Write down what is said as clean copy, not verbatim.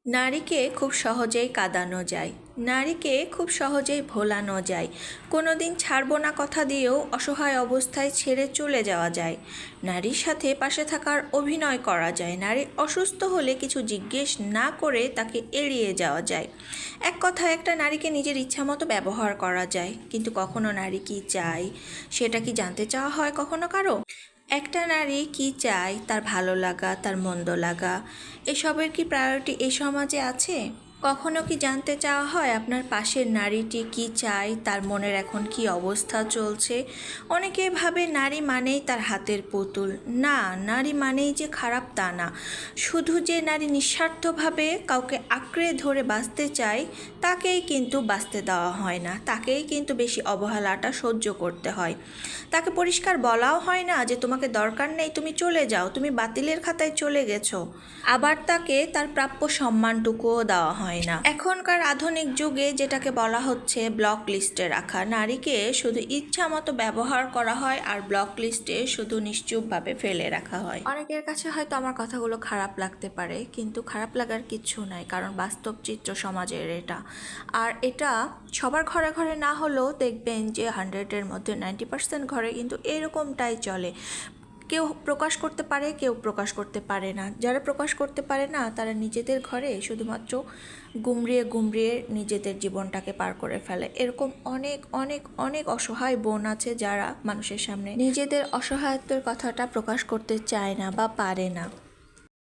নারীকে খুব সহজেই কাঁদানো যায়, নারীকে খুব সহজেই ভোলানো যায়। কোনো দিন ছাড়বো না কথা দিয়েও অসহায় অবস্থায় ছেড়ে চলে যাওয়া যায়। নারীর সাথে পাশে থাকার অভিনয় করা যায়, নারী অসুস্থ হলে কিছু জিজ্ঞেস না করে তাকে এড়িয়ে যাওয়া যায়। এক কথায় একটা নারীকে নিজের ইচ্ছামতো ব্যবহার করা যায়, কিন্তু কখনো নারী কী চায় সেটা কি জানতে চাওয়া হয় কখনো কারো? একটা নারী কী চায়, তার ভালো লাগা, তার মন্দ লাগা, এসবের কি প্রায়োরিটি এই সমাজে আছে? কখনো কি জানতে চাওয়া হয় আপনার পাশের নারীটি কী চায়, তার মনের এখন কি অবস্থা চলছে? অনেকে ভাবে নারী মানেই তার হাতের পুতুল। না, নারী মানেই যে খারাপ তা না। শুধু যে নারী নিঃস্বার্থভাবে কাউকে আঁকড়ে ধরে বাঁচতে চায় তাকেই কিন্তু বাঁচতে দেওয়া হয় না, তাকেই কিন্তু বেশি অবহেলাটা সহ্য করতে হয়। তাকে পরিষ্কার বলাও হয় না যে তোমাকে দরকার নেই, তুমি চলে যাও, তুমি বাতিলের খাতায় চলে গেছো। আবার তাকে তার প্রাপ্য সম্মানটুকুও দেওয়া হয় না। এখনকার আধুনিক যুগে যেটাকে বলা হচ্ছে ব্লক লিস্টে রাখা, নারীকে শুধু ইচ্ছা মতো ব্যবহার করা হয় আর ব্লক লিস্টে শুধু নিশ্চুপভাবে ফেলে রাখা হয়। অনেকের কাছে হয়তো আমার কথাগুলো খারাপ লাগতে পারে, কিন্তু খারাপ লাগার কিচ্ছু নাই, কারণ বাস্তব চিত্র সমাজের এটা। আর এটা সবার ঘরে ঘরে না হলেও দেখবেন যে 100-এর মধ্যে 90% ঘরে কিন্তু এরকমটাই চলে। কেউ প্রকাশ করতে পারে, কেউ প্রকাশ করতে পারে না। যারা প্রকাশ করতে পারে না তারা নিজেদের ঘরে শুধুমাত্র গুমড়িয়ে গুমড়িয়ে নিজেদের জীবনটাকে পার করে ফেলে। এরকম অনেক অনেক অনেক অসহায় বোন আছে যারা মানুষের সামনে নিজেদের অসহায়ত্বের কথাটা প্রকাশ করতে চায় না বা পারে না।